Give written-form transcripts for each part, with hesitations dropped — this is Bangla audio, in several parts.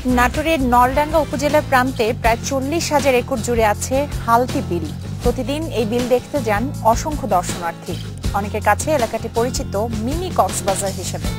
নাটোরের নলডাঙ্গা উপজেলার প্রান্তে প্রায় 40,000 একর জুড়ে আছে হালতি বিল। প্রতিদিন এই বিল দেখতে যান অসংখ্য দর্শনার্থী। অনেকের কাছে এলাকাটি পরিচিত মিনি কক্সবাজার হিসেবে।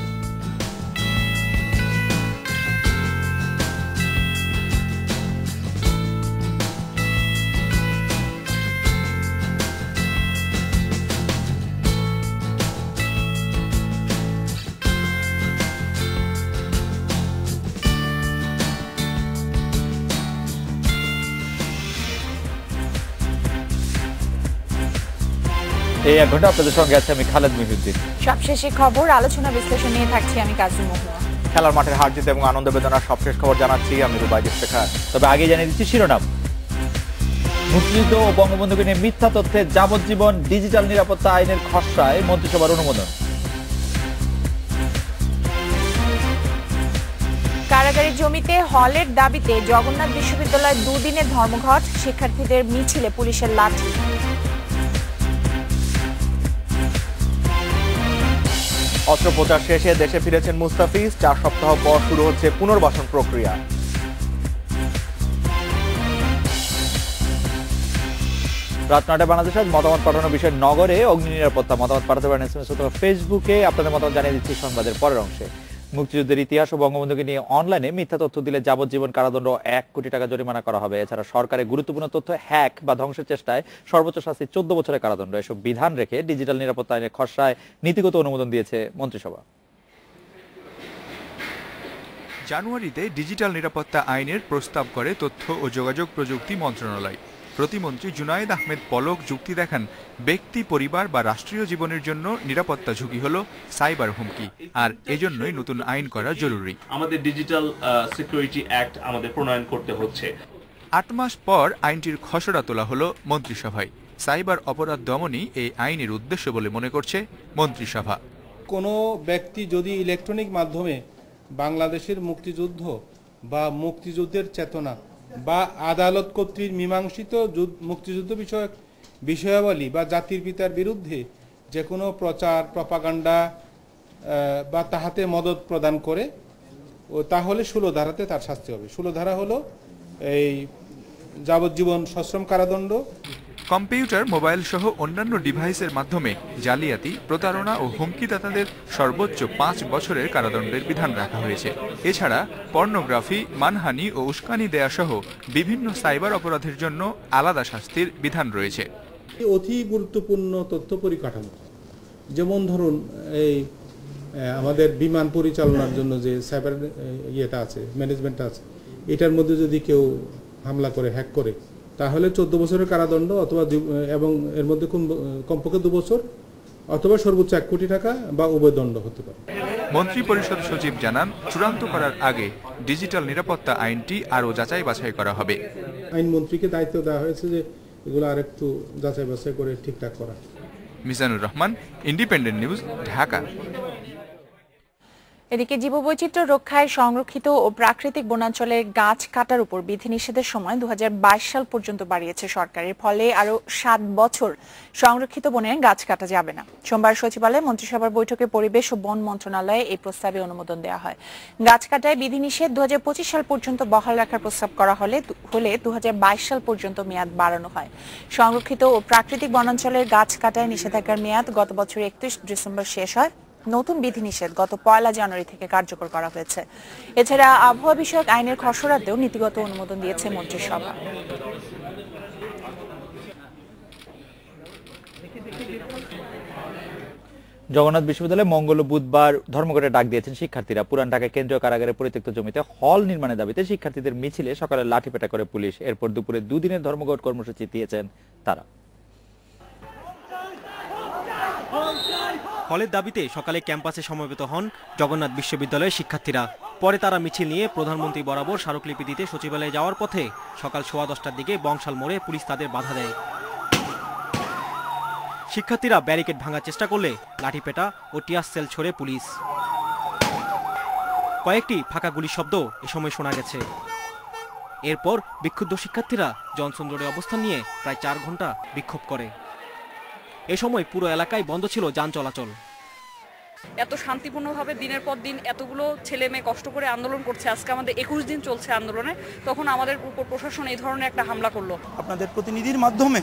এই এক ঘন্টা আপনাদের সঙ্গে আছে আমি খালেদ মহিউদ্দিন। সবশেষে খবর, আলোচনা বিশ্লেষণ নিয়ে থাকছি আমি কাজী মহুয়া। খেলার মাঠের হার জিত এবং আনন্দ বেদনার সবশেষ খবর জানাচ্ছি আমি রুবাইদ ইফতেখার। তবে আগে জানিয়ে দিচ্ছি শিরোনাম। মুক্তিযুদ্ধ ও বঙ্গবন্ধুকে নিয়ে মিথ্যা তথ্যে যাবজ্জীবন ডিজিটাল নিরাপত্তা আইনের খসড়ায় মন্ত্রিসভার অনুমোদন। কারাগারের জমিতে হলের দাবিতে জগন্নাথ বিশ্ববিদ্যালয়ের দুদিনের ধর্মঘট, শিক্ষার্থীদের মিছিলে পুলিশের লাঠি। অস্ত্রোপচার শেষে দেশে ফিরেছেন মুস্তাফিজ, 4 সপ্তাহ পর শুরু হচ্ছে পুনর্বাসন প্রক্রিয়া। রাত 9টায় বাংলাদেশের মতামত পাঠানোর বিষয়ে নগরে অগ্নি নিরাপত্তা। মতামত পাঠাতে পারেন এসএমএস অথবা ফেসবুকে। আপনাদের মতামত জানিয়ে দিচ্ছি সংবাদের পরের অংশে। মুক্তিযুদ্ধের ইতিহাস ও বঙ্গবন্ধুকে নিয়ে অনলাইনে মিথ্যা তথ্য দিলে যাবজ্জীবন কারাদণ্ড 1 কোটি টাকা জরিমানা করা হবে। এছাড়া সরকারের গুরুত্বপূর্ণ তথ্য হ্যাক বা ধ্বংসের চেষ্টায় সর্বোচ্চ শাস্তি 14 বছরের কারাদণ্ড। এসব বিধান রেখে ডিজিটাল নিরাপত্তা আইনের খসড়ায় নীতিগত অনুমোদন দিয়েছে মন্ত্রিসভা। জানুয়ারিতে ডিজিটাল নিরাপত্তা আইনের প্রস্তাব করে তথ্য ও যোগাযোগ প্রযুক্তি মন্ত্রণালয়। প্রতিমন্ত্রী জুনায়েদ আহমেদ পলক যুক্তি দেখান, ব্যক্তি, পরিবার বা রাষ্ট্রীয় জীবনের জন্য নিরাপত্তা ঝুঁকি হলো সাইবার হুমকি, আর এজন্যই নতুন আইন করা জরুরি। আমাদের ডিজিটাল সিকিউরিটি অ্যাক্ট আমাদের প্রণয়ন করতে হচ্ছে। 8 মাস পর আইনটির খসড়া তোলা হলো মন্ত্রিসভায়। সাইবার অপরাধ দমনই এই আইনের উদ্দেশ্য বলে মনে করছে মন্ত্রিসভা। কোনো ব্যক্তি যদি ইলেকট্রনিক মাধ্যমে বাংলাদেশের মুক্তিযুদ্ধ বা মুক্তিযুদ্ধের চেতনা বা আদালত কর্তৃক মীমাংসিত মুক্তিযুদ্ধ বিষয়ক বিষয়াবলী বা জাতির পিতার বিরুদ্ধে যে কোনো প্রচার, প্রপাগান্ডা বা তাহাতে মদত প্রদান করে, ও তাহলে 16 ধারাতে তার শাস্তি হবে। 16 ধারা হলো এই যাবজ্জীবন সশ্রম কারাদণ্ড। কম্পিউটার, মোবাইল সহ অন্যান্য ডিভাইসের মাধ্যমে জালিয়াতি, প্রতারণা ও হুমকিদাতাদের সর্বোচ্চ 5 বছরের কারাদণ্ডের বিধান রাখা হয়েছে। এছাড়া পর্নোগ্রাফি, মানহানি ও উস্কানি দেয়া সহ বিভিন্ন সাইবার অপরাধের জন্য আলাদা শাস্তির বিধান রয়েছে। অতি গুরুত্বপূর্ণ তথ্য পরিকাঠামো, যেমন ধরুন এই আমাদের বিমান পরিচালনার জন্য যে সাইবার ইয়েটা আছে, ম্যানেজমেন্টটা আছে, এটার মধ্যে যদি কেউ হামলা করে, হ্যাক করে, তাহলে 14 বছরের কারাদণ্ড অথবা এবং এর মধ্যে কমপক্ষে 2 বছর অথবা সর্বোচ্চ 1 কোটি টাকা বা উভয় দণ্ড হতে পারে। মন্ত্রী পরিষদ সচিব জানান, চূড়ান্ত করার আগে ডিজিটাল নিরাপত্তা আইনটি আরও যাচাই বাছাই করা হবে। আইনমন্ত্রীকে দায়িত্ব দেওয়া হয়েছে যে এগুলো আরেকটু যাচাই বাছাই করে ঠিকঠাক করা। Mizanur Rahman, independent news, Dhaka. এদিকে জীববৈচিত্র্য রক্ষায় সংরক্ষিত ও প্রাকৃতিক বনাঞ্চলের গাছ কাটার উপর বিধিনিষেধের সময় 2022 সাল পর্যন্ত বাড়িয়েছে সরকারের। ফলে আরো 7 বছর সংরক্ষিত বনে গাছ কাটা যাবে না। সোমবার সচিবালয়ে মন্ত্রিসভার বৈঠকে পরিবেশ ও বন মন্ত্রণালয়ে এই প্রস্তাবে অনুমোদন দেওয়া হয়। গাছ কাটায় বিধিনিষেধ 2025 সাল পর্যন্ত বহাল রাখার প্রস্তাব করা হলে 2022 সাল পর্যন্ত মেয়াদ বাড়ানো হয়। সংরক্ষিত ও প্রাকৃতিক বনাঞ্চলের গাছ কাটায় নিষেধাজ্ঞার মেয়াদ গত বছর 31 ডিসেম্বর শেষ হয়। নতুন বিধিনিষেধ গত 1 জানুয়ারি থেকে কার্যকর করা হয়েছে। এছাড়া আবহাওয়া বিষয়ক আইনের খসড়াতেও নীতিগত অনুমোদন দিয়েছে মন্ত্রিসভা। জগন্নাথ বিশ্ববিদ্যালয়ে মঙ্গল ও বুধবার ধর্মঘটে ডাক দিয়েছেন শিক্ষার্থীরা। পুরান ঢাকায় কেন্দ্রীয় কারাগারের পরিত্যক্ত জমিতে হল নির্মাণের দাবিতে শিক্ষার্থীদের মিছিলে সকালে লাঠিপেটা করে পুলিশ। এরপর দুপুরে 2 দিনের ধর্মঘট কর্মসূচি দিয়েছেন তারা। হলের দাবিতে সকালে ক্যাম্পাসে সমবেত হন জগন্নাথ বিশ্ববিদ্যালয়ের শিক্ষার্থীরা। পরে তারা মিছিল নিয়ে প্রধানমন্ত্রী বরাবর স্মারকলিপি দিতে সচিবালয়ে যাওয়ার পথে সকাল 10:15টার দিকে বংশাল মোড়ে পুলিশ তাদের বাধা দেয়। শিক্ষার্থীরা ব্যারিকেড ভাঙার চেষ্টা করলে লাঠিপেটা ও টিয়ার সেল ছোড়ে পুলিশ। কয়েকটি ফাঁকা গুলির শব্দ এ সময় শোনা গেছে। এরপর বিক্ষুব্ধ শিক্ষার্থীরা জনসন রোডে অবস্থান নিয়ে প্রায় 4 ঘন্টা বিক্ষোভ করে। এ সময় পুরো এলাকায় বন্ধ ছিল যান চলাচল। এত শান্তিপূর্ণভাবে দিনের পর দিন এতগুলো ছেলে মেয়ে কষ্ট করে আন্দোলন করছে, আজকে আমাদের 21 দিন চলছে আন্দোলনে, তখন আমাদের উপর প্রশাসন এই ধরনের একটা হামলা করলো। আপনাদের প্রতিনিধির মাধ্যমে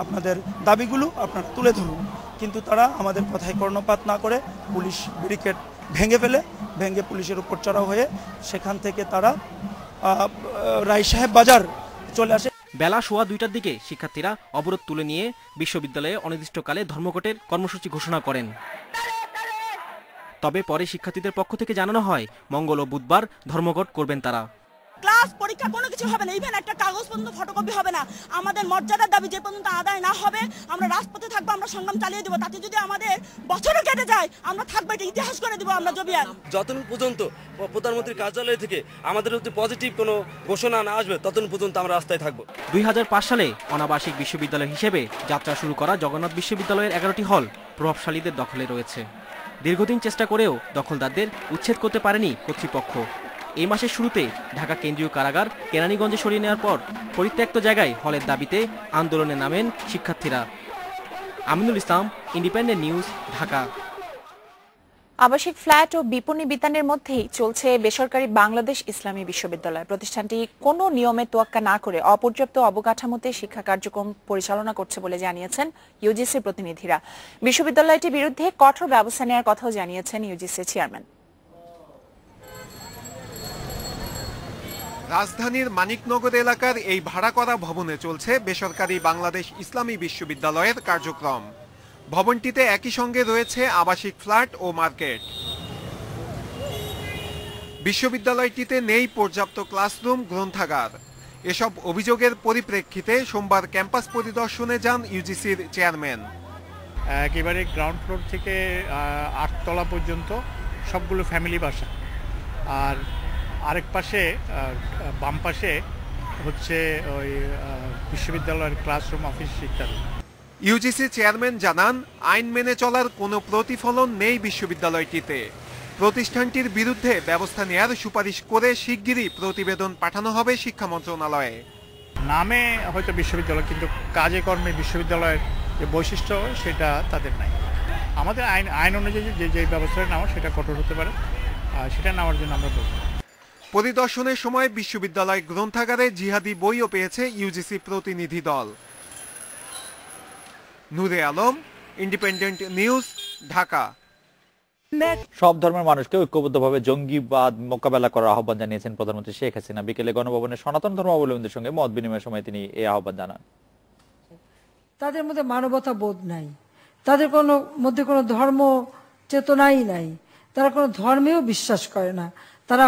আপনাদের দাবিগুলো আপনারা তুলে ধরুন, কিন্তু তারা আমাদের কথায় কর্ণপাত না করে পুলিশ ব্যারিকেড ভেঙে পুলিশের উপর চড়াও হয়ে সেখান থেকে তারা রায় সাহেব বাজার চলে আসে। বেলা 2:15টার দিকে শিক্ষার্থীরা অবরোধ তুলে নিয়ে বিশ্ববিদ্যালয়ে অনির্দিষ্টকালে ধর্মঘটের কর্মসূচি ঘোষণা করেন। তবে পরে শিক্ষার্থীদের পক্ষ থেকে জানানো হয় মঙ্গল ও বুধবার ধর্মঘট করবেন তারা। ক্লাস পরীক্ষা কোনো কিছু হবে না, ইভেন একটা কাগজ পর্যন্ত ফটোকপি হবে না। আমাদের মর্যাদার দাবি যে পর্যন্ত আদায় না হবে আমরা রাজপথে থাকবো, আমরা সংগ্রাম চালিয়ে দেবো। তাতে যদি আমাদের বছরও কেটে যায় আমরা থাকবো, এটা ইতিহাস করে দিব আমরা জবিয়ান। যতক্ষণ পর্যন্ত প্রধানমন্ত্রীর কার্যালয় থেকে আমাদের হচ্ছে পজিটিভ কোনো ঘোষণা না আসবে ততক্ষণ পর্যন্ত আমরা রাস্তায় থাকবো। 2005 সালে অনাবাসিক বিশ্ববিদ্যালয় হিসেবে যাত্রা শুরু করা জগন্নাথ বিশ্ববিদ্যালয়ের 11টি হল প্রভাবশালীদের দখলে রয়েছে। দীর্ঘদিন চেষ্টা করেও দখলদারদের উচ্ছেদ করতে পারেনি কর্তৃপক্ষ। এই মাসের শুরুতে ঢাকা কেন্দ্রীয় কারাগার কেরানীগঞ্জে সরিয়ে নেওয়ার পর পরিত্যক্ত জায়গায় হলের দাবিতে আন্দোলনে নামেন শিক্ষার্থীরা। Aminul Islam, independent news, Dhaka. আবাসিক ফ্ল্যাট ও বিপণী বিতানের মধ্যেই চলছে বেসরকারি বাংলাদেশ ইসলামী বিশ্ববিদ্যালয়। প্রতিষ্ঠানটি কোনো নিয়মে তোয়াক্কা না করে অপর্যাপ্ত অবকাঠামোতে শিক্ষা কার্যক্রম পরিচালনা করছে বলে জানিয়েছেন ইউজিসির প্রতিনিধিরা। বিশ্ববিদ্যালয়টির বিরুদ্ধে কঠোর ব্যবস্থা নেওয়ার কথাও জানিয়েছেন ইউজিসির চেয়ারম্যান। রাজধানীর মানিকনগর এলাকার এই ভাড়া করা ভবনে চলছে বেসরকারি বাংলাদেশ ইসলামী বিশ্ববিদ্যালয়ের কার্যক্রম। ভবনটিতে একই সঙ্গে রয়েছে আবাসিক ফ্ল্যাট ও মার্কেট। বিশ্ববিদ্যালয়টিতে নেই পর্যাপ্ত ক্লাসরুম, গ্রন্থাগার। এসব অভিযোগের পরিপ্রেক্ষিতে সোমবার ক্যাম্পাস পরিদর্শনে যান ইউজিসির চেয়ারম্যান। একেবারে গ্রাউন্ড ফ্লোর থেকে 8 তলা পর্যন্ত সবগুলো ফ্যামিলি বাসা, আর আরেক পাশে বাম পাশে হচ্ছে ওই বিশ্ববিদ্যালয়ের ক্লাসরুম, অফিস ইত্যাদি। ইউজিসি চেয়ারম্যান জানান, আইন মেনে চলার কোনো প্রতিফলন নেই বিশ্ববিদ্যালয়টিতে। প্রতিষ্ঠানটির বিরুদ্ধে ব্যবস্থা নেওয়ার সুপারিশ করে শিগগিরই প্রতিবেদন পাঠানো হবে শিক্ষা মন্ত্রণালয়ে। নামে হয়তো বিশ্ববিদ্যালয়, কিন্তু কাজে কর্মে বিশ্ববিদ্যালয়ের যে বৈশিষ্ট্য সেটা তাদের নাই। আমাদের আইন অনুযায়ী যে ব্যবস্থাটা নেওয়া সেটা কঠোর হতে পারে, সেটা নেওয়ার জন্য আমরা বলব। পরিদর্শনের সময় বিশ্ববিদ্যালয় গ্রন্থাগারে জিহাদি বইও পেয়েছে ইউজিসি প্রতিনিধি দল। নূরে আলম, ইন্ডিপেন্ডেন্ট নিউজ, ঢাকা। সব ধর্মের মানুষকে ঐক্যবদ্ধভাবে জঙ্গিবাদ মোকাবেলা করার আহ্বান জানিয়েছেন প্রধানমন্ত্রী শেখ হাসিনা। বিকেলে গণভবনে সনাতন ধর্মাবলম্বীদের সঙ্গে মত বিনিময়ের সময় তিনি এই আহ্বান জানান। তাদের মধ্যে মানবতা বোধ নাই, তাদের মধ্যে কোনো ধর্ম চেতনাই নাই, তারা কোনো ধর্মেও বিশ্বাস করে না। তারা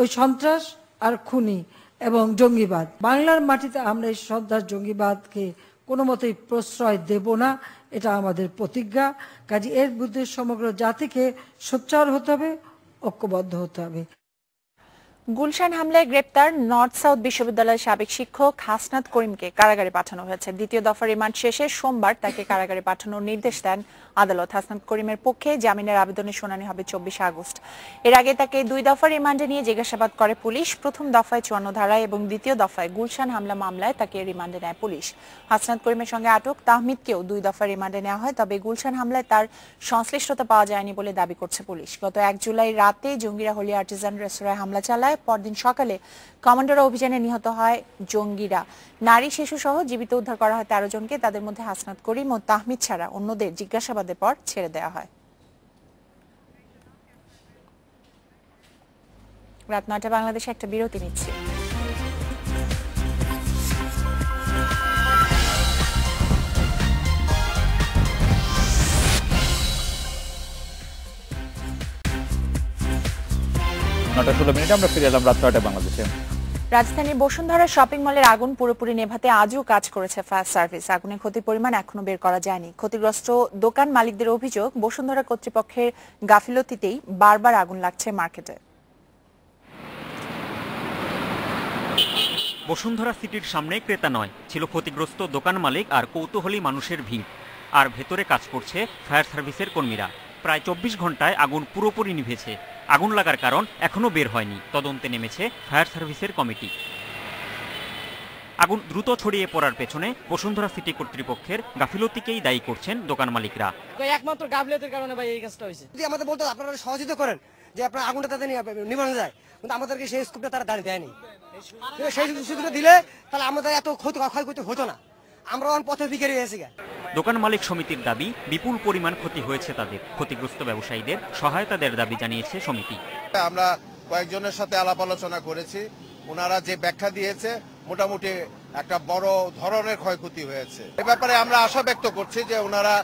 ওই সন্ত্রাস আর খুনি এবং জঙ্গিবাদ। বাংলার মাটিতে আমরা এই সন্ত্রাস জঙ্গিবাদকে কোনো মতেই প্রশ্রয় দেব না, এটা আমাদের প্রতিজ্ঞা। কাজে এর বিরুদ্ধে সমগ্র জাতিকে সোচ্চার হতে হবে, ঐক্যবদ্ধ হতে হবে। গুলশান হামলায় গ্রেপ্তার নর্থ সাউথ বিশ্ববিদ্যালয়ের সাবেক শিক্ষক হাসনাত করিমকে কারাগারে পাঠানো হয়েছে। দ্বিতীয় দফা রিমান্ড শেষে সোমবার তাকে কারাগারে পাঠানোর নির্দেশ দেন আদালত। হাসনাত করিমের পক্ষে জামিনের আবেদনের শুনানি হবে 24 আগস্ট। এর আগে তাকে 2 দফা রিমান্ডে নিয়ে জিজ্ঞাসাবাদ করে পুলিশ। প্রথম দফায় 54 ধারায় এবং দ্বিতীয় দফায় গুলশান হামলা মামলায় তাকে রিমান্ডে নেয় পুলিশ। হাসনাত করিমের সঙ্গে আটক তাহমিদকেও 2 দফা রিমান্ডে নেওয়া হয়, তবে গুলশান হামলায় তার সংশ্লিষ্টতা পাওয়া যায়নি বলে দাবি করছে পুলিশ। গত 1 জুলাই রাতে জঙ্গিরা হোলি আর্টিজান রেস্তোরাঁয় হামলা চালায়। পরদিন সকালে কমান্ডার অভিযানে নিহত হয় জঙ্গিরা। নারী, শিশু সহ জীবিত উদ্ধার করা হয় 13 জনকে। তাদের মধ্যে হাসনাত করিম ও তাহমিদ ছাড়া অন্যদের জিজ্ঞাসাবাদের পর ছেড়ে দেওয়া হয়। রাত 9টা বাংলাদেশে একটা বিরতি নিচ্ছে। আমরা ফিরে এলাম রাত 9টায় বাংলাদেশে। রাজধানীর বসুন্ধরা শপিং মলের আগুন পুরোপুরি নেভাতে আজও কাজ করেছে ফায়ার সার্ভিস। আগুনের ক্ষতির পরিমাণ এখনো বের করা যায়নি। ক্ষতিগ্রস্ত দোকান মালিকদের অভিযোগ, বসুন্ধরা কর্তৃপক্ষের গাফিলতিতেই বারবার আগুন লাগছে মার্কেটে। বসুন্ধরা সিটির সামনে ক্রেতা নয়, ছিল ক্ষতিগ্রস্ত দোকান মালিক আর কৌতূহলী মানুষের ভিড়। আর ভেতরে কাজ করছে ফায়ার সার্ভিসের কর্মীরা। প্রায় 24 ঘন্টায় আগুন পুরোপুরি নিভেছে। আগুন লাগার কারণ এখনো বের হয়নি। তদন্তে নেমেছে ফায়ার সার্ভিসের কমিটি। আগুন দ্রুত ছড়িয়ে পড়ার পেছনে বসুন্ধরা সিটি কর্তৃপক্ষের গাফিলতিকেই দায়ী করছেন দোকান মালিকরা। একমাত্র গাফিলতির কারণে ভাই এই কাজটা হয়েছে। যদি আমাদের বলতো আপনারা সহযোগিতা করেন যে আপনার আগুনটা তাদের নিবানো যায়, কিন্তু আমাদেরকে সেই স্কোপটা তারা দাঁড়িয়ে দেয়নি। সেই সুযোগটা দিলে তাহলে আমাদের এত ক্ষয়ক্ষতি হতো না, আমরা পথে বিকেড়ে এসে গেছি। দোকান মালিক সমিতির দাবি, বিপুল পরিমাণ ক্ষতি হয়েছে তাদের। ক্ষতিগ্রস্ত ব্যবসায়ীদের সহায়তা দেওয়ার দাবি জানিয়েছে সমিতি। আমরা কয়েকজনের সাথে আলাপ আলোচনা করেছি, ওনারা যে ব্যাখ্যা দিয়েছে মোটামুটি একটা বড় ধরনের ক্ষয়ক্ষতি হয়েছে। এ ব্যাপারে আমরা আশা ব্যক্ত করছি যে ওনারা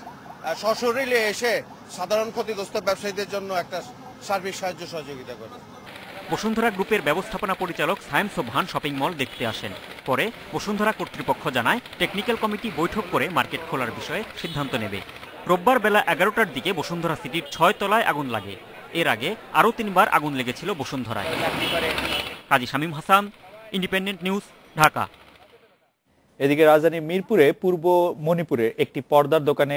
সশরীরে এসে সাধারণ ক্ষতিগ্রস্ত ব্যবসায়ীদের জন্য একটা সার্বিক সাহায্য সহযোগিতা করবে। বসুন্ধরা গ্রুপের ব্যবস্থাপনা পরিচালক সায়েম সোবহান শপিং মল দেখতে আসেন। পরে বসুন্ধরা কর্তৃপক্ষ জানায় টেকনিক্যাল কমিটি বৈঠক করে মার্কেট খোলার বিষয়ে সিদ্ধান্ত নেবে। রোববার বেলা 11টার দিকে বসুন্ধরা সিটির 6 তলায় আগুন লাগে। এর আগে আরও 3বার আগুন লেগেছিল বসুন্ধরায়। কাজী শামীম হাসান, ইন্ডিপেন্ডেন্ট নিউজ, ঢাকা। এদিকে রাজধানীর মিরপুরে পূর্ব মণিপুরে একটি পর্দার দোকানে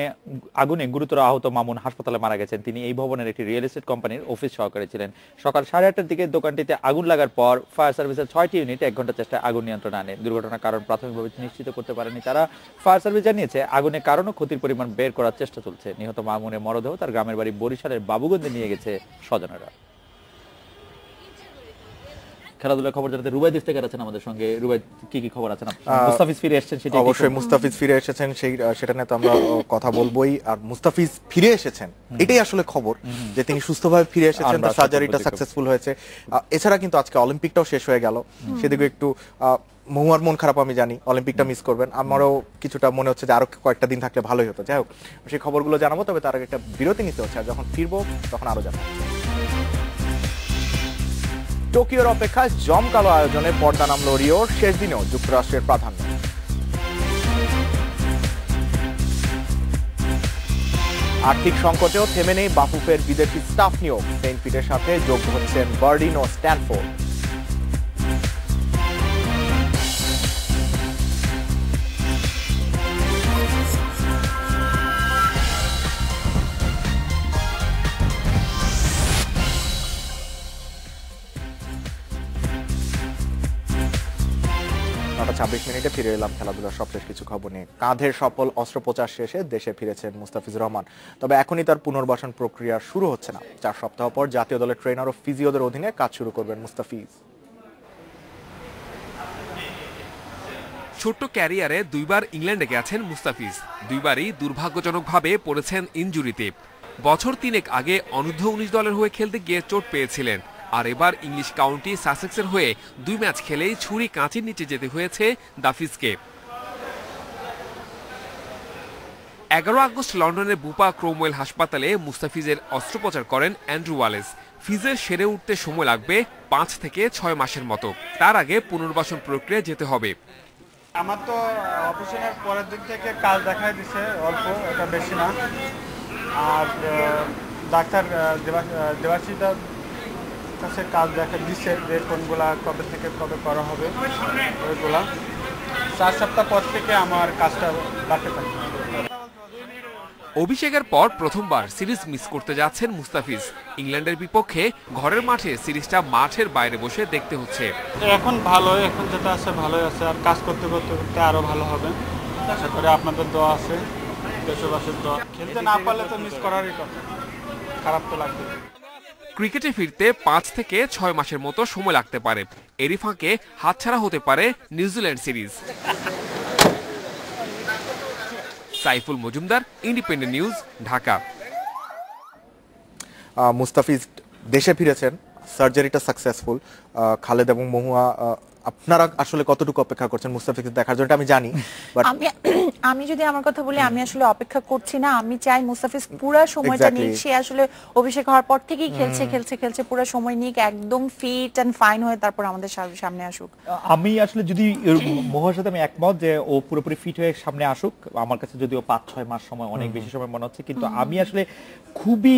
আগুনে গুরুতর আহত মামুন হাসপাতালে মারা গেছেন। তিনি এই ভবনের একটি রিয়েল এস্টেট কোম্পানির অফিস সহকারী ছিলেন। সকাল 8:30টার দিকে দোকানটিতে আগুন লাগার পর ফায়ার সার্ভিসের 6টি ইউনিট 1 ঘন্টা চেষ্টায় আগুন নিয়ন্ত্রণে আনে। দুর্ঘটনার কারণ প্রাথমিকভাবে নিশ্চিত করতে পারেনি তারা। ফায়ার সার্ভিস জানিয়েছে আগুনের কারণ ও ক্ষতির পরিমাণ বের করার চেষ্টা চলছে। নিহত মামুনের মরদেহ তার গ্রামের বাড়ি বরিশালের বাবুগঞ্জে নিয়ে গেছে স্বজনেরা। খেলাধুলার খবর জানাতে রুবাই দেশটাকার আছেন আমাদের সঙ্গে। রুবাই, কি কি খবর আছে? মুস্তাফিজ ফিরে এসেছেন, সেটা অবশ্যই মুস্তাফিজ ফিরে এসেছেন, সেটা নিয়ে তো আমরা কথা বলবোই। আর মুস্তাফিজ ফিরে এসেছেন এটাই আসলে খবর, যে তিনি সুস্থভাবে ফিরে এসেছেন, তার সার্জারিটা সাকসেসফুল হয়েছে। এছাড়া কিন্তু আজকে অলিম্পিকটাও শেষ হয়ে গেল, সেদিকে একটু মহুয়ার মন খারাপ, আমি জানি অলিম্পিকটা মিস করবেন। আমারও কিছুটা মনে হচ্ছে যে আরো কয়েকটা দিন থাকলে ভালোই হতো। যাই হোক, সেই খবরগুলো জানাবো, তবে তার আগে একটা বিরতি নিতে হচ্ছে, আর যখন ফিরবো তখন আরো জানাবো। টোকিওর অপেক্ষায় জমকালো আয়োজনে পর্দা নামল রিওর শেষ দিনেও যুক্তরাষ্ট্রের প্রাধান্য। আর্থিক সংকটেও থেমে নেই বাফুফের বিদেশি স্টাফ নিয়োগ। সেন্ট পিটের সাথে যোগ হচ্ছেন বার্ডিন ও স্ট্যানফোর্ড। নটা 26 মিনিটে ফিরে এলাম খেলাধুলার সবশেষ কিছু খবর নিয়ে। কাঁধের সফল অস্ত্রোপচার শেষে দেশে ফিরেছেন মুস্তাফিজুর রহমান, তবে এখনই তার পুনর্বাসন প্রক্রিয়া শুরু হচ্ছে না। 4 সপ্তাহ পর জাতীয় দলের ট্রেনার ও ফিজিওদের অধীনে কাজ শুরু করবেন মুস্তাফিজ। ছোট্ট ক্যারিয়ারে 2বার ইংল্যান্ডে গেছেন মুস্তাফিজ, 2বারই দুর্ভাগ্যজনকভাবে পড়েছেন ইনজুরিতে। বছর 3 আগে অনূর্ধ্ব 19 দলের হয়ে খেলতে গিয়ে চোট পেয়েছিলেন, আর এবার ইংলিশ কাউন্টি সাসেক্সের হয়ে 2 ম্যাচ খেলেই ছুরি কাঁচির নিচে যেতে হয়েছে দাফিজকে। 11 আগস্ট লন্ডনের বুপা ক্রোমওয়েল হাসপাতালে মুস্তাফিজের অস্ত্রোপচার করেন অ্যান্ড্রু ওয়ালেস। ফিজের সেরে উঠতে সময় লাগবে 5 থেকে 6 মাসের মতো। তার আগে পুনর্বাসন প্রক্রিয়া যেতে হবে। আমার তো অপারেশনের পরের দিক থেকে কাজ দেখাই দিছে অল্প, এটা বেশি না। আর ডাক্তার দেবাশিদার কাছে কাজ দেখা দিচ্ছে যে কোনগুলা কবে থেকে কবে করা হবে, ওইগুলা 4 সপ্তাহ পর থেকে আমার কাজটা বাড়তে থাকবে। অভিষেকের পর প্রথমবার সিরিজ মিস করতে যাচ্ছেন মুস্তাফিজ। ইংল্যান্ডের বিপক্ষে ঘরের মাঠে সিরিজটা মাঠের বাইরে বসে দেখতে হচ্ছে। এখন ভালোই, এখন যেটা আছে ভালোই আছে, আর কাজ করতে করতে করতে আরো ভালো হবে। আশা করি আপনাদের দোয়া আছে, দেশবাসীর দোয়া। খেলতে না পারলে তো মিস করারই কথা, খারাপ তো লাগবে। ক্রিকেটে ফিরতে 5 থেকে 6 মাসের মতো সময় লাগতে পারে। এরই ফাঁকে হাতছাড়া হতে পারে New Zealand series. Saiful Majumdar, independent news, Dhaka. Mustafiz দেশে ফিরেছেন, সার্জারিটা সাকসেসফুল। খালেদ এবং মহুয়া, আপনারা আসলে কতটুকু অপেক্ষা করছেন মুস্তাফিজ দেখার জন্য? আমি জানি, আমি যদি আমার কথা বলি, আমি আসলে অপেক্ষা করছি না। আমি চাই মুস্তাফিজ পুরো সময়টা নিক। সে আসলে অভিষেক হওয়ার পর থেকেই খেলছে পুরো সময় নিক, একদম ফিট এন্ড ফাইন হয়ে তারপর আমাদের সামনে আসুক। আমি আসলে যদি মহুয়ার সাথে আমি একমত যে ও পুরোপুরি ফিট হয়ে সামনে আসুক। আমার কাছে যদিও 5-6 মাস সময় অনেক বেশি সময় মনে হচ্ছে, কিন্তু আমি আসলে খুবই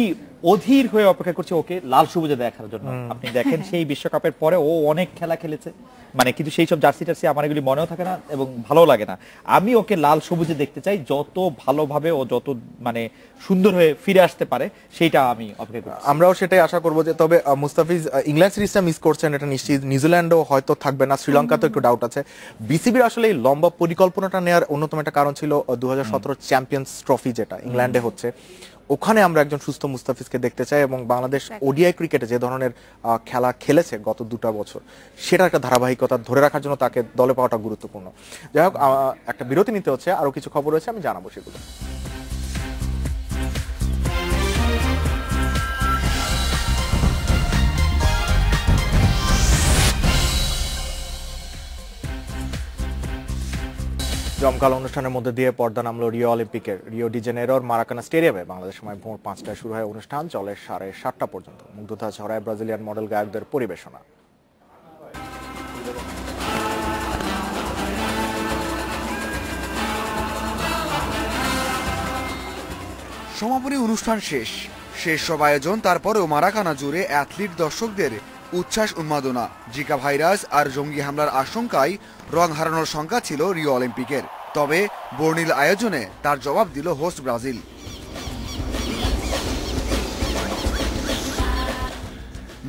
অধীর হয়ে অপেক্ষা করছি ওকে লাল সবুজে দেখার জন্য। আপনি দেখেন সেই বিশ্বকাপের পরে ও অনেক খেলা খেলেছে, মানে কিন্তু সেই সব জার্সি টার্সি আমার এগুলি মনেও থাকে না এবং ভালো লাগে না। আমি ওকে লাল সবুজে দেখতে চাই, যত ভালোভাবে ও যত মানে সুন্দর হয়ে ফিরে আসতে পারে সেইটা আমি অপেক্ষা করি। আমরাও সেটাই আশা করবো। যে তবে মুস্তাফিজ ইংল্যান্ড সিরিজটা মিস করছেন এটা নিশ্চিত, নিউজিল্যান্ডও হয়তো থাকবে না, শ্রীলঙ্কাতেও একটু ডাউট আছে। বিসিবির আসলে এই লম্বা পরিকল্পনাটা নেওয়ার অন্যতম একটা কারণ ছিল 2017 চ্যাম্পিয়ন্স ট্রফি যেটা ইংল্যান্ডে হচ্ছে, ওখানে আমরা একজন সুস্থ মুস্তাফিজকে দেখতে চাই এবং বাংলাদেশ ওডিআই ক্রিকেটে যে ধরনের খেলা খেলেছে গত 2 বছর সেটা একটা ধারাবাহিকতা ধরে রাখার জন্য তাকে দলে পাওয়াটা গুরুত্বপূর্ণ। যাই হোক, একটা বিরতি নিতে হচ্ছে, আরো কিছু খবর রয়েছে আমি জানাবো সেগুলো। জমকালো অনুষ্ঠানের মধ্যে দিয়ে পর্দা নামলো রিও অলিম্পিকের। রিও ডি জেনেরোর মারাকানা স্টেডিয়ামে বাংলাদেশ সময় ভোর 5টায় শুরু হয় অনুষ্ঠান, চলে 7:30 পর্যন্ত। মুগ্ধতা ছড়ায় ব্রাজিলিয়ান মডেল গায়কদের পরিবেশনা। সমাপনী অনুষ্ঠান শেষ সব আয়োজন, তারপরেও মারাকানা জুড়ে অ্যাথলিট দর্শকদের উচ্ছ্বাস উন্মাদনা। জিকা ভাইরাস আর জঙ্গি হামলার আশঙ্কায় রং হারানোর শঙ্কা ছিল রিও অলিম্পিকের, তবে বর্ণিল আয়োজনে তার জবাব দিল হোস্ট ব্রাজিল।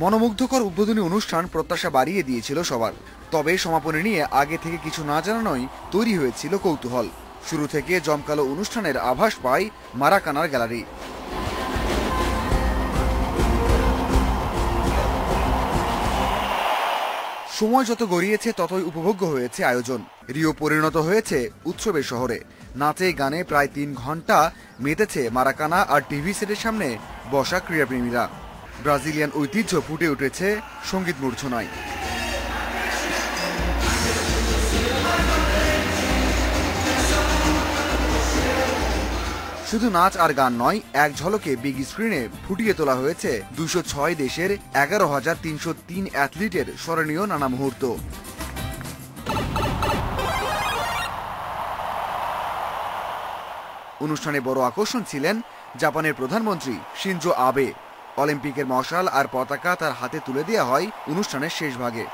মনোমুগ্ধকর উদ্বোধনী অনুষ্ঠান প্রত্যাশা বাড়িয়ে দিয়েছিল সবার, তবে সমাপনী নিয়ে আগে থেকে কিছু না জানানোই তৈরি হয়েছিল কৌতূহল। শুরু থেকে জমকালো অনুষ্ঠানের আভাস পায় মারাকানার গ্যালারি। সময় যত গড়িয়েছে ততই উপভোগ্য হয়েছে আয়োজন। রিও পরিণত হয়েছে উৎসবের শহরে। নাচে গানে প্রায় 3 ঘন্টা মেতেছে মারাকানা আর টিভি সেটের সামনে বসা ক্রীড়াপ্রেমীরা। ব্রাজিলিয়ান ঐতিহ্য ফুটে উঠেছে সঙ্গীত মূর্ছনায়। শুধু নাচ আর গান নয়, এক ঝলকে বিগ স্ক্রিনে ফুটিয়ে তোলা হয়েছে 206 দেশের 11,303 অ্যাথলিটের স্মরণীয় নানা মুহূর্ত। অনুষ্ঠানে বড় আকর্ষণ ছিলেন জাপানের প্রধানমন্ত্রী শিনজো আবে। অলিম্পিকের মশাল আর পতাকা তার হাতে তুলে দেওয়া হয় অনুষ্ঠানের শেষ ভাগে।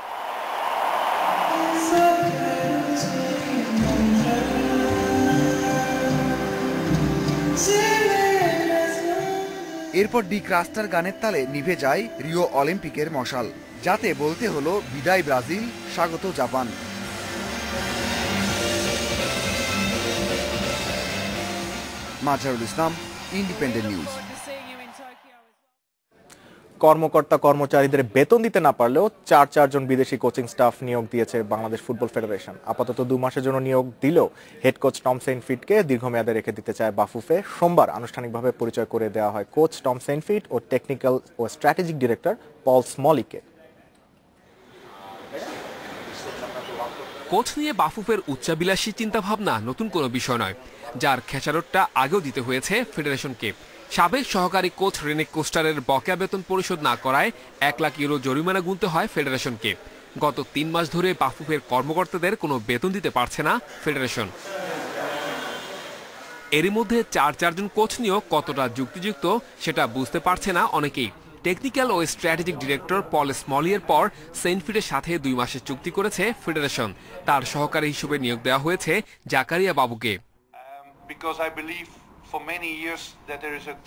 এরপর ডি ক্রাস্টার গানের তালে নিভে যায় রিও অলিম্পিকের মশাল, যাতে বলতে হলো বিদায় ব্রাজিল, স্বাগত Japan. Mazharul Islam, independent news. কর্মকর্তা কর্মচারীদের বেতন দিতে না পারলেও 4 জন বিদেশি কোচিং স্টাফ নিয়োগ দিয়েছে বাংলাদেশ ফুটবল ফেডারেশন। আপাতত 2 মাসের জন্য নিয়োগ দিলেও হেড কোচ টম সেইনফিটকে দীর্ঘমেয়াদে রেখে দিতে চায় বাফুফে। সোমবার আনুষ্ঠানিকভাবে পরিচয় করে দেওয়া হয় কোচ টম সেইনফিট ও টেকনিক্যাল ও স্ট্র্যাটেজিক ডিরেক্টর পল স্মলিকে। কোচ নিয়ে বাফুফের উচ্চাবিলাসী চিন্তাভাবনা নতুন কোনো বিষয় নয়, যার খেসারতটা আগেও দিতে হয়েছে ফেডারেশনকে। সাবেক সহকারী কোচ রেনে কোস্টারের বকেয়া বেতন পরিশোধ না করায় 1 লাখ ইউরো জরিমানা গুনতে হয় ফেডারেশনকে। গত 3 মাস ধরে বাফুফের কর্মকর্তাদের কোনো বেতন দিতে পারছে না ফেডারেশন। এরই মধ্যে 4 জন কোচ নিয়োগ কতটা যুক্তিযুক্ত সেটা বুঝতে পারছে না অনেকেই। টেকনিক্যাল ও স্ট্র্যাটেজিক ডিরেক্টর পল স্মলিয়ের পর সেইনফিটের সাথে 2 মাসের চুক্তি করেছে ফেডারেশন। তার সহকারী হিসেবে নিয়োগ দেওয়া হয়েছে জাকারিয়া বাবুকে।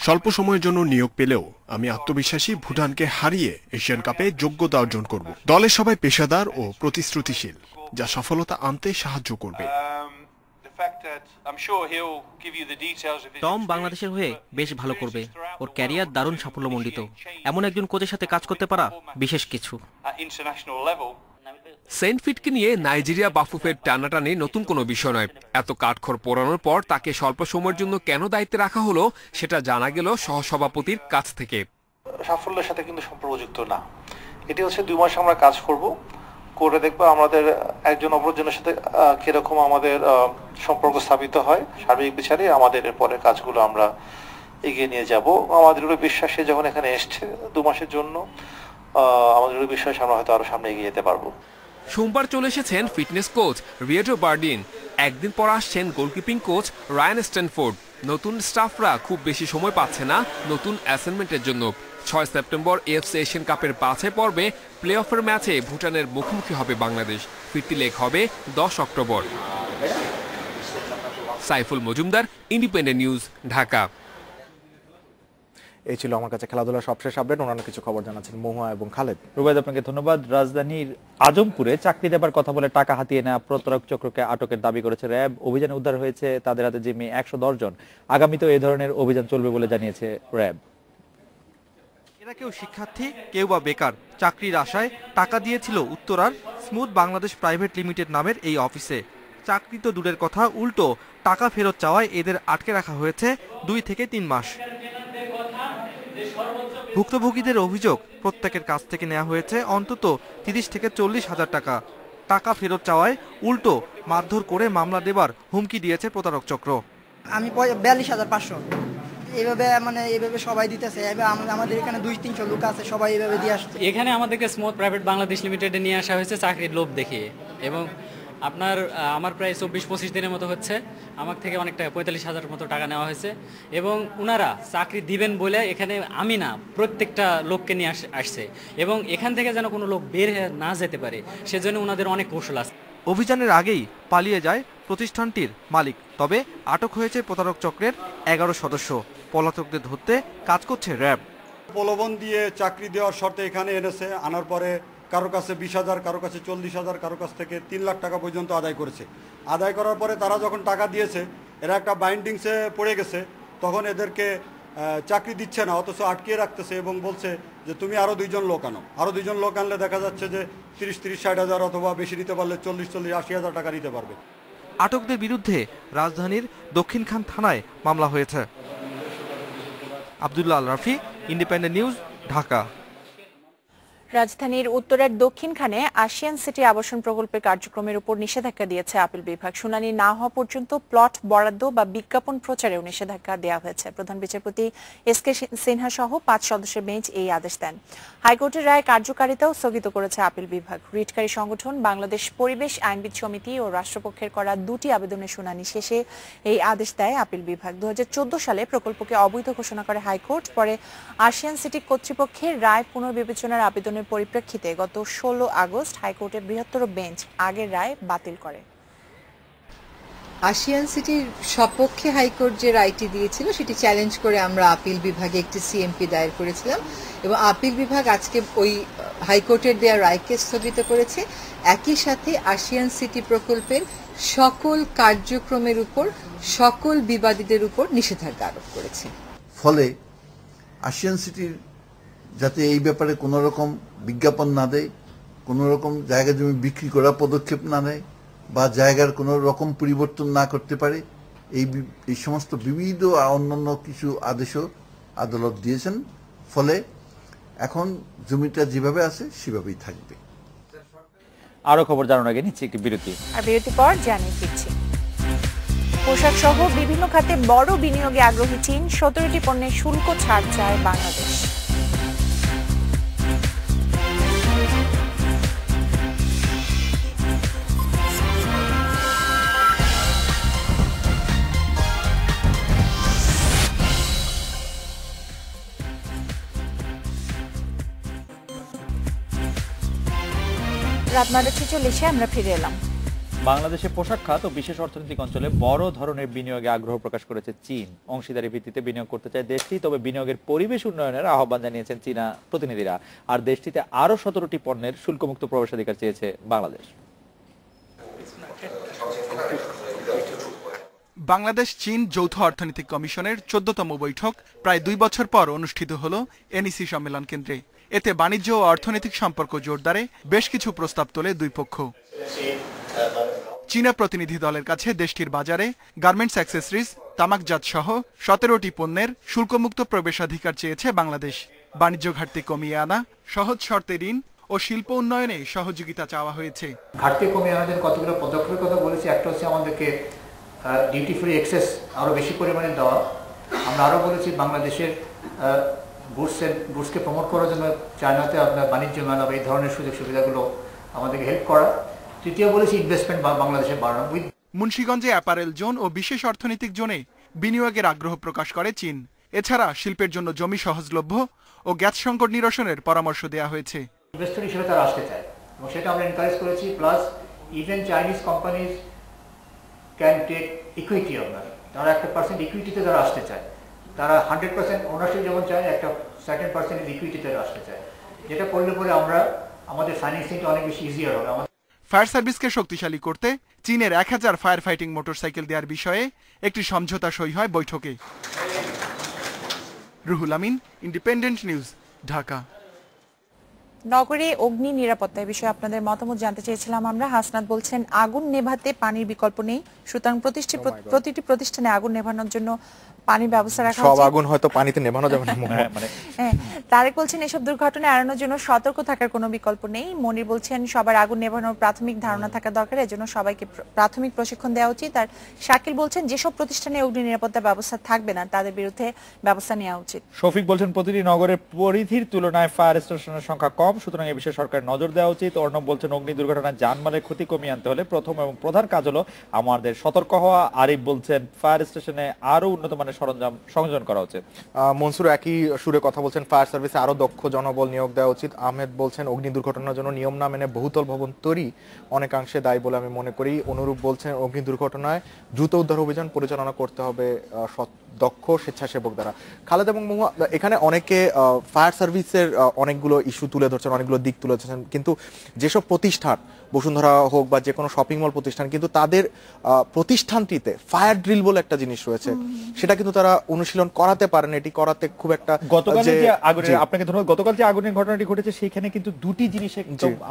স্বল্প সময়ের জন্য নিয়োগ পেলেও আমি আত্মবিশ্বাসী ভুটানকে হারিয়ে এশিয়ান কাপে যোগ্যতা অর্জন করব। দলের সবাই পেশাদার ও প্রতিশ্রুতিশীল, যা সফলতা আনতে সাহায্য করবে। টম বাংলাদেশের হয়ে বেশ ভালো করবে। ওর ক্যারিয়ার দারুণ সাফল্যমণ্ডিত। এমন একজন কোচের সাথে কাজ করতে পারা বিশেষ কিছু। সেইনফিটকে নিয়ে নাইজেরিয়া বাফুফের টানাটানি নতুন কোনো বিষয় নয়। এত কাঠখড় পোড়ানোর পর তাকে স্বল্প সময়ের জন্য কেন দায়িত্বে রাখা হলো সেটা জানা গেল সহসভাপতির কাছ থেকে। সাফল্যের সাথে কিন্তু সম্পর্কযুক্ত না। এটি হচ্ছে 2 মাস আমরা কাজ করে দেখবো আমাদের একজন অপরজনের সাথে কিরকম আমাদের সম্পর্ক স্থাপিত হয়। সার্বিক বিচারে আমাদের পরের কাজগুলো আমরা এগিয়ে নিয়ে যাব। আমাদের বিশ্বাসে যখন এখানে এসছে 2 মাসের জন্য, আমাদের বিশ্বাস আমরা হয়তো আরো সামনে এগিয়ে যেতে পারবো। সোমবার চলে এসেছেন ফিটনেস কোচ রিয়েটো বার্ডিন। একদিন পর আসছেন গোলকিপিং কোচ রায়ান স্ট্যানফোর্ড। নতুন স্টাফরা খুব বেশি সময় পাচ্ছে না নতুন অ্যাসাইনমেন্টের জন্য। 6 সেপ্টেম্বর এএফসি এশিয়ান কাপের বাছাই পর্বে প্লে অফের ম্যাচে ভুটানের মুখোমুখি হবে বাংলাদেশ। ফিরতি লেগ হবে 10 October. Saiful Majumdar, independent news, Dhaka. এই ছিল আমার কাছে খেলাধুলার সবশেষ আপডেট। অন্যান্য কিছু খবর জানাচ্ছেন মহুয়া এবং খালেদ। রুবাইদ, আপনাকে ধন্যবাদ। রাজধানীর আজমপুরে চাকরি দেবার কথা বলে টাকা হাতিয়ে নেওয়া প্রতারক চক্রকে আটকের দাবি করেছে র্যাব। অভিযানে উদ্ধার হয়েছে তাদের হাতে জিম্মি 110 জন। আগামীতেও এই ধরনের অভিযান চলবে বলে জানিয়েছে র্যাব। এরা কেউ শিক্ষার্থী, কেউ বা বেকার, চাকরির আশায় টাকা দিয়েছিল উত্তরার স্মুথ বাংলাদেশ প্রাইভেট লিমিটেড নামের এই অফিসে। চাকরি তো দূরের কথা, উল্টো টাকা ফেরত চাওয়ায় এদের আটকে রাখা হয়েছে 2 থেকে 3 মাস। ভুক্তভোগীদের অভিযোগ, প্রত্যেকের কাছ থেকে নেওয়া হয়েছে অন্তত 30 থেকে 40 হাজার টাকা। টাকা ফেরত চাওয়ায় উল্টো মারধর করে মামলা দেবার হুমকি দিয়েছে প্রতারক চক্র। আমি 42,500 এইভাবে সবাই দিতেছে। আমাদের এখানে 200-300 লোক আছে, সবাই এইভাবে দিয়ে আসছে। এখানে আমাদেরকে স্মুথ প্রাইভেট বাংলাদেশ লিমিটেডে নিয়ে আসা হয়েছে চাকরির লোভ দেখিয়ে, এবং আমার প্রায় 24-25 দিনের মতো হচ্ছে। আমার থেকে অনেক টাকা 45,000 মতো টাকা নেওয়া হয়েছে, এবং ওনারা চাকরি দিবেন বলে এখানে আমি না প্রত্যেকটা লোককে নিয়ে আসছে, এবং এখান থেকে যেন কোনো লোক বের না যেতে পারে সেজন্য ওনাদের অনেক কৌশল আছে। অভিযানের আগেই পালিয়ে যায় প্রতিষ্ঠানটির মালিক। তবে আটক হয়েছে প্রতারক চক্রের 11 সদস্য। পলাতকদের ধরতে কাজ করছে র্যাব। প্রলোভন দিয়ে চাকরি দেওয়ার শর্তে এখানে এনেছে, আনার পরে কারো কাছে 20,000, কারো কাছে 40,000, কারো কাছ থেকে 3 লাখ টাকা পর্যন্ত আদায় করেছে। আদায় করার পরে তারা যখন টাকা দিয়েছে, এরা একটা বাইন্ডিংসে পড়ে গেছে, তখন এদেরকে চাকরি দিচ্ছে না, অথচ আটকিয়ে রাখতেছে এবং বলছে যে তুমি আরও 2 জন লোক আনো। আরও 2 জন লোক আনলে দেখা যাচ্ছে যে 30-60 অথবা বেশি নিতে পারলে 40-80 টাকা নিতে পারবে। আটকদের বিরুদ্ধে রাজধানীর দক্ষিণখান থানায় মামলা হয়েছে। Abdullah Al Rafi, independent news, Dhaka. রাজধানীর উত্তরের দক্ষিণখানে আশিয়ান সিটি আবাসন প্রকল্পের কার্যক্রমের উপর নিষেধাজ্ঞা দিয়েছে আপিল বিভাগ। শুনানি না হওয়া পর্যন্ত প্লট বরাদ্দ বা বিজ্ঞাপন প্রচারেও নিষেধাজ্ঞা দেওয়া হয়েছে। প্রধান বিচারপতি এস.কে. সিনহা সহ 5 সদস্যের বেঞ্চ এই আদেশ দেন। হাইকোর্টের রায় কার্যকারিতাও স্থগিত করেছে আপিল বিভাগ। রিটকারী সংগঠন বাংলাদেশ পরিবেশ আইনবিদ সমিতি ও রাষ্ট্রপক্ষের করা 2টি আবেদনের শুনানি শেষে এই আদেশ দেয় আপিল বিভাগ। 2014 সালে প্রকল্পকে অবৈধ ঘোষণা করে হাইকোর্ট। পরে আশিয়ান সিটি কর্তৃপক্ষের রায় পুনর্বিবেচনার আবেদনের পরিপ্রেক্ষিতে গত 16 আগস্ট হাইকোর্টের বৃহত্তর বেঞ্চ আগের রায় বাতিল করে। আশিয়ান সিটির সপক্ষে হাইকোর্ট যে রায়টি দিয়েছিল সেটি চ্যালেঞ্জ করে আমরা আপিল বিভাগে একটি সিএমপি দায়ের করেছিলাম, এবং আপিল বিভাগ আজকে ওই হাইকোর্টের দেওয়া রায়কে স্থগিত করেছে। একই সাথে আশিয়ান সিটি প্রকল্পের সকল কার্যক্রমের উপর সকল বিবাদীদের উপর নিষেধাজ্ঞা আরোপ করেছে। ফলে আশিয়ান সিটির যাতে এই ব্যাপারে কোনো রকম বিজ্ঞাপন না দেয়, কোনো রকম জায়গা জমি বিক্রি করার পদক্ষেপ না নেয়, বা জায়গার কোনো রকম পরিবর্তন না করতে পারে, এই সমস্ত বিবিধ অন্যান্য কিছু আদেশও আদালত দিয়েছেন। ফলে এখন জমিটা যেভাবে আছে সেভাবেই থাকবে। আরো খবর জানানোর আগে নিচ্ছি একটি বিরতি। আর বিরতি পর জানিয়ে দিচ্ছি, পোশাক সহ বিভিন্ন খাতে বড় বিনিয়োগে আগ্রহী চীন। 17টি পণ্যের শুল্ক ছাড় চায় বাংলাদেশ। রাত 9:46 আমরা ফিরে এলাম। বাংলাদেশে পোশাক খাত ও বিশেষ অর্থনৈতিক অঞ্চলে বড় ধরনের বিনিয়োগে আগ্রহ প্রকাশ করেছে চীন। অংশীদারি ভিত্তিতে বিনিয়োগ করতে চায় দেশটি, তবে বিনিয়োগের পরিবেশ উন্নয়নের আহ্বান জানিয়েছেন চীনা প্রতিনিধিরা। আর দেশটিতে আরো 17টি পণ্যের শুল্কমুক্ত প্রবেশাধিকার চেয়েছে বাংলাদেশ। বাংলাদেশ চীন যৌথ অর্থনৈতিক কমিশনের 14তম বৈঠক প্রায় 2 বছর পর অনুষ্ঠিত হল এনইসি সম্মেলন কেন্দ্রে। এতে বাণিজ্য ও অর্থনৈতিক সম্পর্ক জোরদারে বেশ কিছু প্রস্তাব তোলে দুই পক্ষ। চীনা প্রতিনিধি দলের কাছে দেশটির বাজারে গার্মেন্টস অ্যাক্সেসরিজ, তামাকজাত সহ 17টি পণ্যের শুল্কমুক্ত প্রবেশাধিকার চেয়েছে বাংলাদেশ। বাণিজ্য ঘাটতি কমিয়ে আনা, সহজ শর্তে ঋণ ও শিল্প উন্নয়নে সহযোগিতা চাওয়া হয়েছে। ঘাটতি কমিয়ে আনাদের কতগুলো পদক্ষেপের কথা বলেছি। একটা হচ্ছে আমাদেরকে ডিউটি ফ্রি অ্যাক্সেস আরও বেশি পরিমাণে দেওয়া। আমরা আরও বলেছি বাংলাদেশের গুডসকে প্রমোট করার জন্য চায়নাতে আপনার বাণিজ্য মেলা বা এই ধরনের সুযোগ সুবিধাগুলো আমাদেরকে হেল্প করা। তৃতীয় বলেছি ইনভেস্টমেন্ট বাংলাদেশে বাড়ানো। মুন্সিগঞ্জে অ্যাপারেল জোন ও বিশেষ অর্থনৈতিক জোনে বিনিয়োগের আগ্রহ প্রকাশ করে চীন। এছাড়া শিল্পের জন্য জমি সহজলভ্য ও গ্যাস সংকট নিরসনের পরামর্শ দেওয়া হয়েছে। ইনভেস্টর হিসেবে তারা আসতে চায় এবং সেটা আমরা এনকারেজ করেছি। Plus even Chinese companies can take equity আপনার, তারা 1% ইকুইটিতে যারা আসতে চায়, তারা 100% ওনারশিপ যেমন চায়, একটা সার্টেন পার্সেন্টেজ ইকুইটিতে আসতে চায়, যেটা করলে পরে আমরা আমাদের ফাইন্যান্সিংটা অনেক বেশি ইজিয়ার হবে। ফায়ার সার্ভিসকে শক্তিশালী করতে চীনের 1000 ফায়ার ফাইটিং মোটরসাইকেল দেওয়ার বিষয়ে একটি সমঝোতা সই হয় বৈঠকে। Ruhul Amin, independent news, Dhaka. নগরে অগ্নি নিরাপত্তার বিষয়ে আপনাদের মতামত জানতে চেয়েছিলাম আমরা। হাসনাত বলছেন আগুন নেভাতে পানির বিকল্প নেই, সুতরাং প্রতিটি প্রতিষ্ঠানে আগুন নেভানোর জন্য পানির ব্যবস্থা রাখা উচিত। সব আগুন হয়তো পানিতে নেভানো যাবে না। তারেক বলছেন এসব দুর্ঘটনা এড়ানোর জন্য সতর্ক থাকার কোনো বিকল্প নেই। মনির বলছেন সবার আগুন নেভানোর প্রাথমিক ধারণা থাকা দরকার, এজন্য সবাইকে প্রাথমিক প্রশিক্ষণ দেওয়া উচিত। আর শাকিল বলছেন যেসব প্রতিষ্ঠানে অগ্নি নিরাপত্তা ব্যবস্থা থাকবে না তাদের বিরুদ্ধে ব্যবস্থা নেওয়া উচিত। শফিক বলছেন প্রতিটি নগরের পরিধির তুলনায় ফায়ার স্টেশনের সংখ্যা কম, সুতরাং এই বিষয়ে সরকার নজর দেওয়া উচিত। অর্ণব বলছেন অগ্নি দুর্ঘটনায় জানমালের ক্ষতি কমিয়ে আনতে হলে প্রথম এবং প্রধান কাজ হলো আমাদের সতর্ক হওয়া। আরিফ বলছেন ফায়ার স্টেশনে আরো উন্নত মানের সরঞ্জাম সংযোজন করা উচিত। মনসুর একই সুরে কথা বলছেন ফায়ার সার্ভিসে আরো দক্ষ জনবল নিয়োগ দেওয়া উচিত। আহমেদ বলছেন অগ্নি দুর্ঘটনার জন্য নিয়ম না মেনে বহুতল ভবন তৈরি অনেকাংশে দায়ী বলে আমি মনে করি। অনুরূপ বলছেন অগ্নি দুর্ঘটনায় দ্রুত উদ্ধার অভিযান পরিচালনা করতে হবে দক্ষ স্বেচ্ছাসেবক দ্বারা। খালেদ এবং মহুয়া, এখানে অনেকে ফায়ার সার্ভিসের অনেকগুলো ইস্যু তুলে ধরছেন, অনেকগুলো দিক তুলে ধরছেন, কিন্তু যেসব প্রতিষ্ঠান বসুন্ধরা হোক বা যে কোনো শপিং মল প্রতিষ্ঠান, কিন্তু তাদের প্রতিষ্ঠানটিতে ফায়ার ড্রিল বলে একটা জিনিস রয়েছে, সেটা কিন্তু তারা অনুশীলন করাতে পারেন। এটি করাতে খুব একটা আপনাকে ধন্যবাদ। গতকাল যে আগুনের ঘটনাটি ঘটেছে সেখানে কিন্তু দুটি জিনিস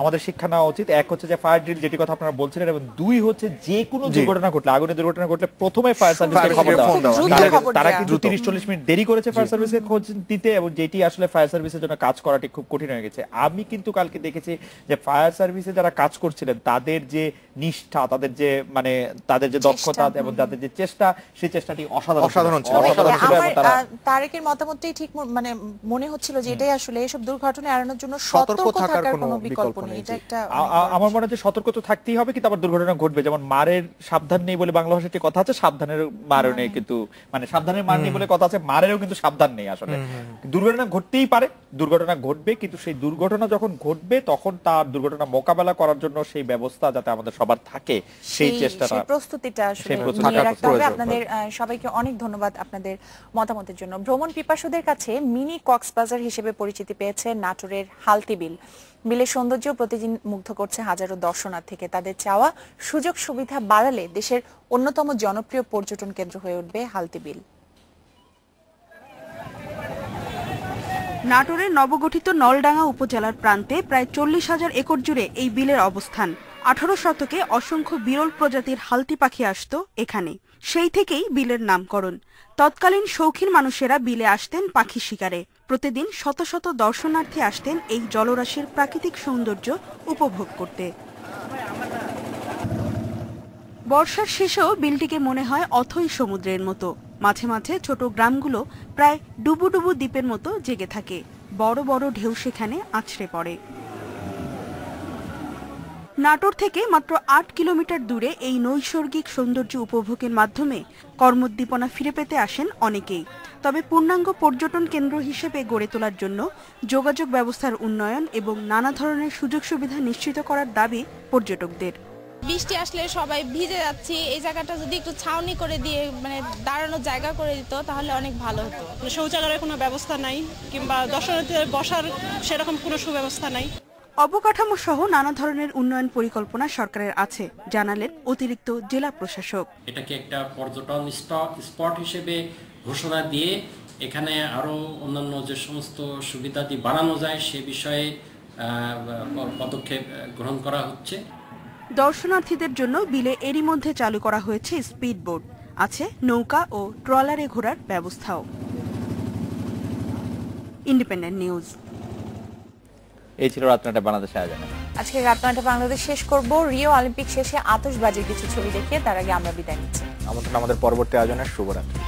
আমাদের শিক্ষা নেওয়া উচিত। এক হচ্ছে যে ফায়ার ড্রিল যেটি কথা আপনারা বলছিলেন, এবং দুই হচ্ছে যে কোনো দুর্ঘটনা ঘটলে, আগুনের দুর্ঘটনা ঘটলে প্রথমে ফায়ার সার্ভিসকে খবর দেওয়া। তারা কিন্তু 30-40 মিনিট দেরি করেছে ফায়ার সার্ভিসকে খোঁজ দিতে, এবং যেটি আসলে ফায়ার সার্ভিসের জন্য কাজ করাটি খুব কঠিন হয়ে গেছে। আমি কিন্তু কালকে দেখেছি যে ফায়ার সার্ভিসে যারা কাজ করছিলেন তাদের যে নিষ্ঠা, তাদের যে মানে তাদের যে দক্ষতা এবং তাদের যে চেষ্টা, সেই চেষ্টাটি অসাধারণ ছিল। তারেকের মতামতটাই ঠিক মানে মনে হচ্ছিল যে এটাই আসলে এসব দুর্ঘটনা এড়ানোর জন্য সতর্ক থাকার কোনো বিকল্প নেই। এটা একটা আমার মনে হয় সতর্ক তো থাকতেই হবে, কিন্তু আবার দুর্ঘটনা ঘটবে। যেমন মারের সাবধান নেই বলে বাংলা ভাষায় একটি কথা আছে, সাবধানের মারও নেই, কিন্তু মানে সাবধানের মার নেই বলে কথা আছে, মারেরও কিন্তু সাবধান নেই। আসলে দুর্ঘটনা ঘটতেই পারে, দুর্ঘটনা ঘটবে, কিন্তু সেই দুর্ঘটনা যখন ঘটবে তখন তার দুর্ঘটনা মোকাবেলা করার জন্য সেই ব্যবস্থা যাতে আমাদের সবার থাকে, সেই চেষ্টাটা, প্রস্তুতিটা আসলে নিয়ে রাখতে হবে। আপনাদের সবাইকে অনেক ধন্যবাদ আপনাদের মতামতের জন্য। ভ্রমণ পিপাসুদের কাছে মিনি কক্সবাজার হিসেবে পরিচিতি পেয়েছে নাটোরের হালতি বিল। বিলের সৌন্দর্য প্রতিদিন মুগ্ধ করছে হাজারো দর্শনার্থীকে। তাদের চাওয়া সুযোগ সুবিধা বাড়ালে দেশের অন্যতম জনপ্রিয় পর্যটন কেন্দ্র হয়ে উঠবে হালতি বিল। নাটোরের নবগঠিত নলডাঙ্গা উপজেলার প্রান্তে প্রায় 40,000 একর জুড়ে এই বিলের অবস্থান। 18 শতকে অসংখ্য বিরল প্রজাতির হালতি পাখি আসত এখানে, সেই থেকেই বিলের নামকরণ। তৎকালীন শৌখিন মানুষেরা বিলে আসতেন পাখি শিকারে। প্রতিদিন শত শত দর্শনার্থী আসতেন এই জলরাশির প্রাকৃতিক সৌন্দর্য উপভোগ করতে। বর্ষার শেষেও বিলটিকে মনে হয় অথই সমুদ্রের মতো। মাঝে মাঝে ছোট গ্রামগুলো প্রায় ডুবু ডুবু দ্বীপের মতো জেগে থাকে। বড় বড় ঢেউ সেখানে আছড়ে পড়ে। নাটোর থেকে মাত্র 8 কিলোমিটার দূরে এই নৈসর্গিক সৌন্দর্য উপভোগের মাধ্যমে কর্মোদ্দীপনা ফিরে পেতে আসেন অনেকেই। তবে পূর্ণাঙ্গ পর্যটন কেন্দ্র হিসেবে গড়ে তোলার জন্য যোগাযোগ ব্যবস্থার উন্নয়ন এবং নানা ধরনের সুযোগ সুবিধা নিশ্চিত করার দাবি পর্যটকদের। বৃষ্টি আসলে সবাই ভিজে যাচ্ছি, এই জায়গাটা যদি একটু ছাউনি করে দিয়ে মানে দাঁড়ানোর জায়গা করে দিত তাহলে অনেক ভালো হতো। শৌচাগারের কোনো ব্যবস্থা নাই কিংবা দর্শনার্থীদের বসার সেরকম কোনো সুব্যবস্থা নাই। অবকাঠামো সহ নানা ধরনের উন্নয়ন পরিকল্পনা সরকারের আছে, জানালেন অতিরিক্ত জেলা প্রশাসক। এটাকে একটা পর্যটন স্পট হিসেবে ঘোষণা দিয়ে এখানে আরো অন্যান্য যে সমস্ত সুবিধাদি বাড়ানো যায় সে বিষয়ে পদক্ষেপ গ্রহণ করা হচ্ছে। দর্শনার্থীদের জন্য বিলে এরই মধ্যে চালু করা হয়েছে স্পিড বোট, আছে নৌকা ও ট্রলারে ঘোরার ব্যবস্থাও। Independent news. এই ছিল রাত 9টায় বাংলাদেশের আয়োজনে। আজকে রাত 9টায় বাংলাদেশ শেষ করব রিও অলিম্পিক শেষে আতশবাজির কিছু ছবি দেখিয়ে। তার আগে আমরা বিদায় নিচ্ছি। আমাদের পরবর্তী আয়োজনের শুভরাত্রি।